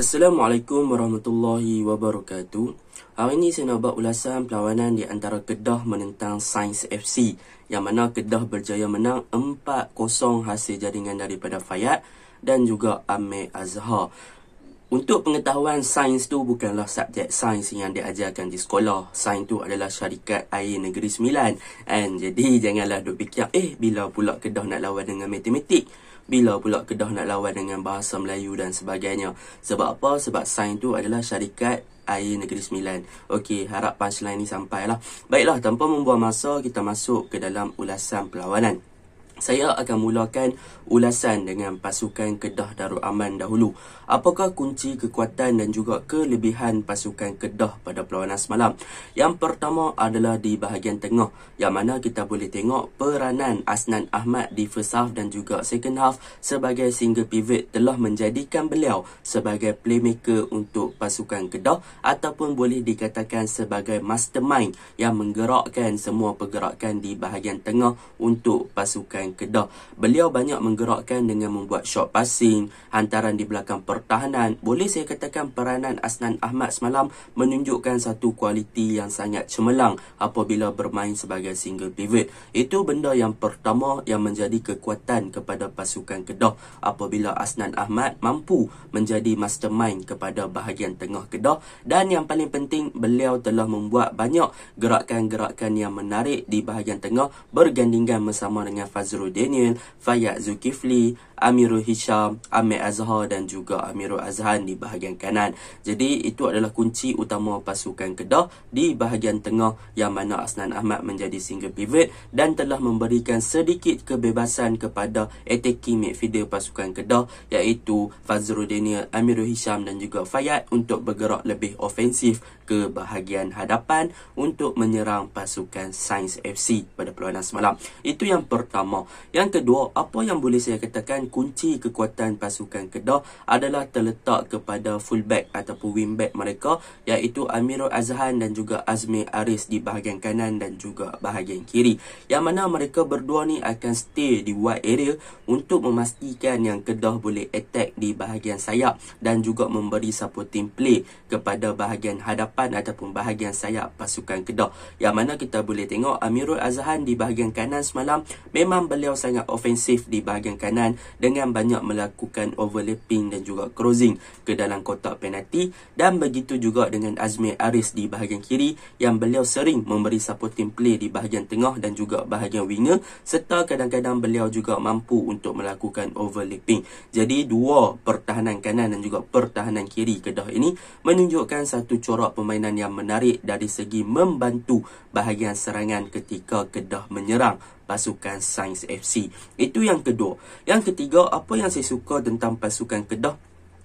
Assalamualaikum warahmatullahi wabarakatuh. Hari ini saya nak buat ulasan perlawanan di antara Kedah menentang Sains FC, yang mana Kedah berjaya menang 4-0 hasil jaringan daripada Fayat dan juga Amir Azhar. Untuk pengetahuan, sains tu bukanlah subjek sains yang diajarkan di sekolah. Sains tu adalah syarikat air Negeri Sembilan. Jadi janganlah duk fikir, bila pula Kedah nak lawan dengan matematik? Bila pula Kedah nak lawan dengan bahasa Melayu dan sebagainya? Sebab apa? Sebab sains tu adalah syarikat air Negeri Sembilan. Okey, harap punchline ni sampailah. Baiklah, tanpa membuang masa, kita masuk ke dalam ulasan perlawanan. Saya akan mulakan ulasan dengan pasukan Kedah Darul Aman dahulu. Apakah kunci kekuatan dan juga kelebihan pasukan Kedah pada perlawanan semalam? Yang pertama adalah di bahagian tengah, yang mana kita boleh tengok peranan Asnan Ahmad di first half dan juga second half sebagai single pivot telah menjadikan beliau sebagai playmaker untuk pasukan Kedah, ataupun boleh dikatakan sebagai mastermind yang menggerakkan semua pergerakan di bahagian tengah untuk pasukan Kedah. Beliau banyak menggerakkan dengan membuat short passing, hantaran di belakang pertahanan. Boleh saya katakan peranan Asnan Ahmad semalam menunjukkan satu kualiti yang sangat cemerlang apabila bermain sebagai single pivot. Itu benda yang pertama yang menjadi kekuatan kepada pasukan Kedah, apabila Asnan Ahmad mampu menjadi mastermind kepada bahagian tengah Kedah. Dan yang paling penting, beliau telah membuat banyak gerakan-gerakan yang menarik di bahagian tengah bergandingan bersama dengan Fazrul Daniel, Fayat Zulkifli, Amirul Hisham, Amir Azhar dan juga Amirul Azhan di bahagian kanan. Jadi itu adalah kunci utama pasukan Kedah di bahagian tengah, yang mana Asnan Ahmad menjadi single pivot dan telah memberikan sedikit kebebasan kepada attacking midfielder pasukan Kedah, iaitu Fazrul Daniel, Amirul Hisham dan juga Fayat untuk bergerak lebih ofensif ke bahagian hadapan untuk menyerang pasukan Sains FC pada perlawanan semalam. Itu yang pertama. Yang kedua, apa yang boleh saya katakan kunci kekuatan pasukan Kedah adalah terletak kepada fullback ataupun wingback mereka, iaitu Amirul Azhan dan juga Azmi Aris di bahagian kanan dan juga bahagian kiri, yang mana mereka berdua ni akan stay di wide area untuk memastikan yang Kedah boleh attack di bahagian sayap dan juga memberi supporting play kepada bahagian hadapan ataupun bahagian sayap pasukan Kedah. Yang mana kita boleh tengok Amirul Azhan di bahagian kanan semalam memang beliau sangat ofensif di bahagian kanan dengan banyak melakukan overlapping dan juga crossing ke dalam kotak penalti, dan begitu juga dengan Azmi Aris di bahagian kiri yang beliau sering memberi supporting play di bahagian tengah dan juga bahagian winger, serta kadang-kadang beliau juga mampu untuk melakukan overlapping. Jadi dua pertahanan kanan dan juga pertahanan kiri Kedah ini menunjukkan satu corak permainan yang menarik dari segi membantu bahagian serangan ketika Kedah menyerang pasukan Sains FC. Itu yang kedua. Yang ketiga, apa yang saya suka tentang pasukan Kedah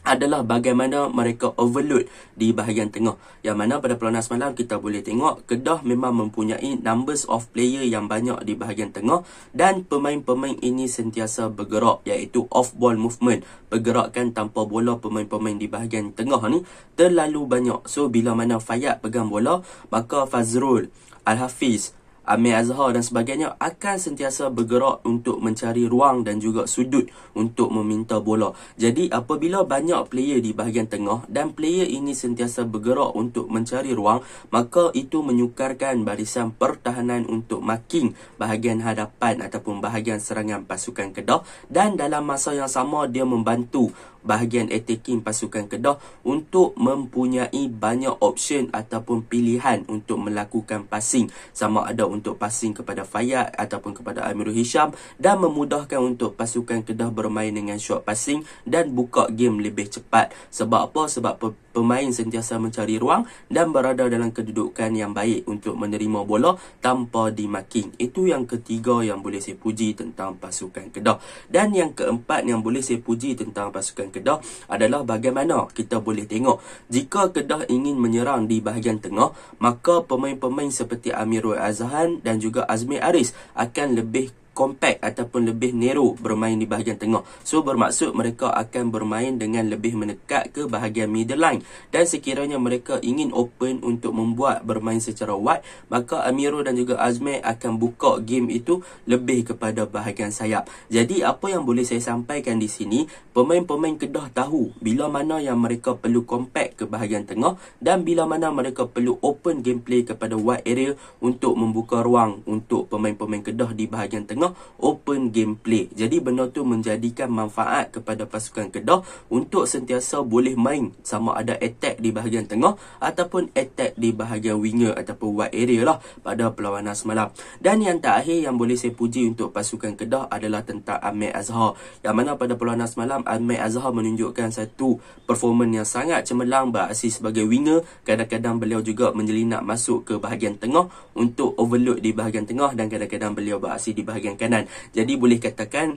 adalah bagaimana mereka overload di bahagian tengah, yang mana pada perlawanan semalam kita boleh tengok Kedah memang mempunyai numbers of player yang banyak di bahagian tengah, dan pemain-pemain ini sentiasa bergerak, iaitu off ball movement, pergerakan tanpa bola pemain-pemain di bahagian tengah ni terlalu banyak. So bila mana Fayat pegang bola, maka Fazrul, Al-Hafiz, Amir Azhar dan sebagainya akan sentiasa bergerak untuk mencari ruang dan juga sudut untuk meminta bola. Jadi apabila banyak player di bahagian tengah dan player ini sentiasa bergerak untuk mencari ruang, maka itu menyukarkan barisan pertahanan untuk marking bahagian hadapan ataupun bahagian serangan pasukan Kedah, dan dalam masa yang sama dia membantu bahagian attacking pasukan Kedah untuk mempunyai banyak option ataupun pilihan untuk melakukan passing, sama ada untuk passing kepada Fayat ataupun kepada Amirul Hisham, dan memudahkan untuk pasukan Kedah bermain dengan short passing dan buka game lebih cepat. Sebab apa? Sebab pemain sentiasa mencari ruang dan berada dalam kedudukan yang baik untuk menerima bola tanpa dimarking. Itu yang ketiga yang boleh saya puji tentang pasukan Kedah. Dan yang keempat yang boleh saya puji tentang pasukan Kedah adalah bagaimana kita boleh tengok jika Kedah ingin menyerang di bahagian tengah, maka pemain-pemain seperti Amirul Azhan dan juga Azmi Aris akan lebih compact ataupun lebih narrow bermain di bahagian tengah. So bermaksud mereka akan bermain dengan lebih mendekat ke bahagian middle line, dan sekiranya mereka ingin open untuk membuat bermain secara wide, maka Amirul dan juga Azmi akan buka game itu lebih kepada bahagian sayap. Jadi apa yang boleh saya sampaikan di sini, pemain-pemain Kedah tahu bila mana yang mereka perlu compact ke bahagian tengah dan bila mana mereka perlu open gameplay kepada wide area untuk membuka ruang untuk pemain-pemain Kedah di bahagian tengah open gameplay. Jadi benda tu menjadikan manfaat kepada pasukan Kedah untuk sentiasa boleh main sama ada attack di bahagian tengah ataupun attack di bahagian winger ataupun wide area lah pada perlawanan semalam. Dan yang terakhir yang boleh saya puji untuk pasukan Kedah adalah tentang Ahmad Azhar, yang mana pada perlawanan semalam Ahmad Azhar menunjukkan satu performan yang sangat cemerlang beraksi sebagai winger. Kadang-kadang beliau juga menjelinap masuk ke bahagian tengah untuk overload di bahagian tengah, dan kadang-kadang beliau beraksi di bahagian kanan. Jadi boleh katakan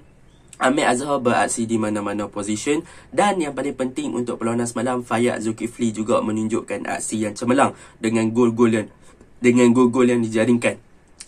Ahmad Azhar beraksi di mana-mana position. Dan yang paling penting untuk perlawanan semalam, Fayyad Zulkifli juga menunjukkan aksi yang cemerlang dengan gol-gol yang dijaringkan,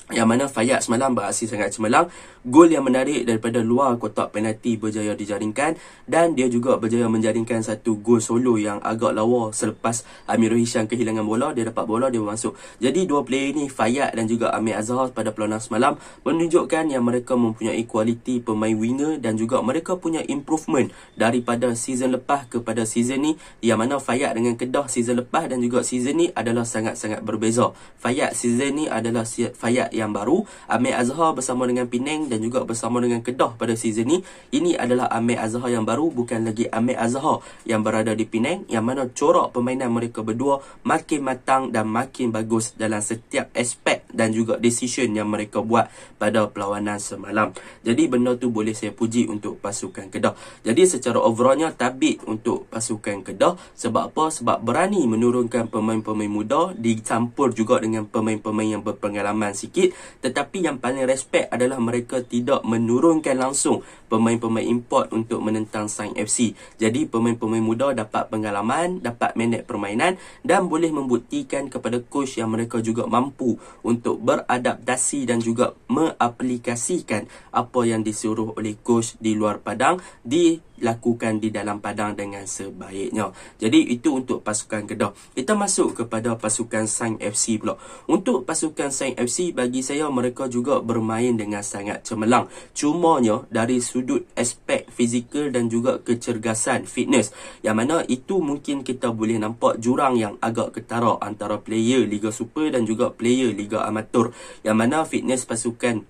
yang mana Fayyad semalam beraksi sangat cemerlang. Gol yang menarik daripada luar kotak penalti berjaya dijaringkan, dan dia juga berjaya menjaringkan satu gol solo yang agak lawa selepas Amirul Hisham kehilangan bola. Dia dapat bola, dia masuk. Jadi dua player ini, Fayyad dan juga Ahmad Azhar, pada perlawanan semalam menunjukkan yang mereka mempunyai kualiti pemain winger, dan juga mereka punya improvement daripada season lepas kepada season ni, yang mana Fayyad dengan Kedah season lepas dan juga season ni adalah sangat-sangat berbeza. Fayyad season ni adalah Fayyad yang baru. Ahmad Azhar bersama dengan Penang dan juga bersama dengan Kedah pada season ni, ini adalah Ahmad Azhar yang baru, bukan lagi Ahmad Azhar yang berada di Penang, yang mana corak permainan mereka berdua makin matang dan makin bagus dalam setiap aspek dan juga decision yang mereka buat pada perlawanan semalam. Jadi benda tu boleh saya puji untuk pasukan Kedah. Jadi secara overallnya tabik untuk pasukan Kedah. Sebab apa? Sebab berani menurunkan pemain-pemain muda dicampur juga dengan pemain-pemain yang berpengalaman sikit. Tetapi yang paling respect adalah mereka tidak menurunkan langsung pemain-pemain import untuk menentang Sains FC. Jadi pemain-pemain muda dapat pengalaman, dapat manage permainan, dan boleh membuktikan kepada coach yang mereka juga mampu untuk beradaptasi dan juga mengaplikasikan apa yang disuruh oleh coach di luar padang dilakukan di dalam padang dengan sebaiknya. Jadi itu untuk pasukan Kedah. Kita masuk kepada pasukan Sains FC pula. Untuk pasukan Sains FC, bagi saya mereka juga bermain dengan sangat cemerlang. Cumanya dari sudut aspek fizikal dan juga kecergasan fitness, yang mana itu mungkin kita boleh nampak jurang yang agak ketara antara player Liga Super dan juga player Liga Amatur, yang mana fitness pasukan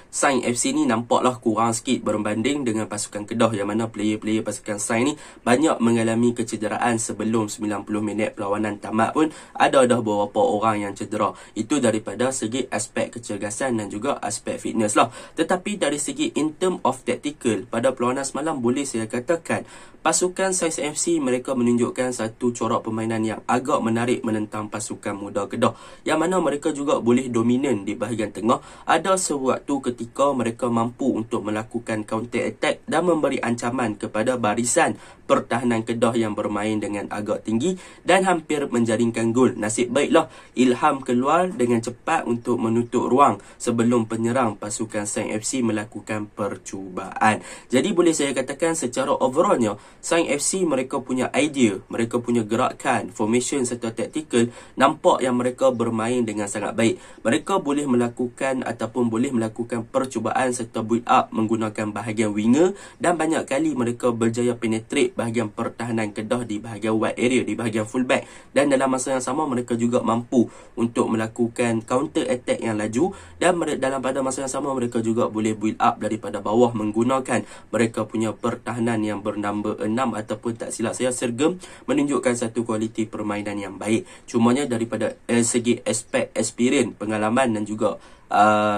Sains FC ni nampaklah kurang sikit berbanding dengan pasukan Kedah, yang mana player-player pasukan Sains ni banyak mengalami kecederaan sebelum 90 minit perlawanan tamat pun ada dah beberapa orang yang cedera. Itu daripada segi aspek kecergasan dan juga aspek fitness lah. Tetapi dari segi in term of tactical, pada perlawanan semalam boleh saya katakan pasukan Sains FC mereka menunjukkan satu corak permainan yang agak menarik menentang pasukan muda Kedah, yang mana mereka juga boleh dominan di bahagian tengah. Ada sewaktu ketika mereka mampu untuk melakukan counter attack dan memberi ancaman kepada barisan pertahanan Kedah yang bermain dengan agak tinggi dan hampir menjaringkan gol. Nasib baiklah Ilham keluar dengan cepat untuk menutup ruang sebelum penyerang pasukan Sains FC melakukan percubaan. Jadi boleh saya katakan secara overallnya Sains FC mereka punya idea, mereka punya gerakan, formation serta tactical, nampak yang mereka bermain dengan sangat baik. Mereka boleh melakukan ataupun boleh melakukan percubaan serta build up menggunakan bahagian winger, dan banyak kali mereka berjaya penetrate bahagian pertahanan Kedah di bahagian wide area, di bahagian fullback, dan dalam masa yang sama mereka juga mampu untuk melakukan counter attack yang laju, dan dalam pada masa yang sama mereka juga boleh build up daripada bawah menggunakan mereka punya pertahanan yang bernamba 6 ataupun tak silap saya sergem, menunjukkan satu kualiti permainan yang baik. Cumanya daripada segi aspek experience, pengalaman dan juga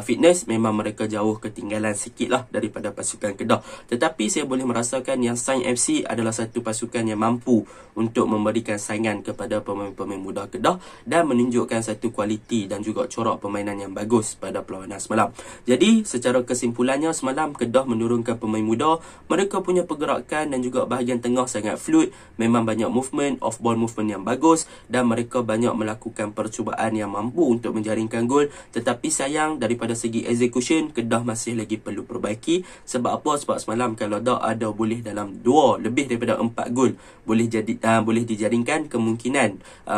fitness, memang mereka jauh ketinggalan sikit lah daripada pasukan Kedah. Tetapi saya boleh merasakan yang Sains FC adalah satu pasukan yang mampu untuk memberikan saingan kepada pemain-pemain muda Kedah dan menunjukkan satu kualiti dan juga corak permainan yang bagus pada perlawanan semalam. Jadi secara kesimpulannya, semalam Kedah menurunkan pemain muda, mereka punya pergerakan dan juga bahagian tengah sangat fluid, memang banyak movement, off ball movement yang bagus, dan mereka banyak melakukan percubaan yang mampu untuk menjaringkan gol. Tetapi saya sayang daripada segi execution, Kedah masih lagi perlu perbaiki. Sebab apa? Sebab semalam kalau dah ada boleh dalam 2 lebih daripada 4 gol boleh dijaringkan kemungkinan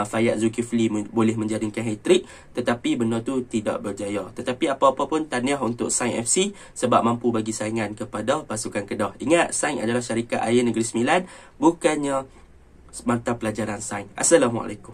Fayyad Zulkifli boleh menjaringkan hat-trick, tetapi benda tu tidak berjaya. Tetapi apa-apa pun tahniah untuk Sains FC sebab mampu bagi saingan kepada pasukan Kedah. Ingat, Sains adalah syarikat air Negeri Sembilan, bukannya mata pelajaran sains. Assalamualaikum.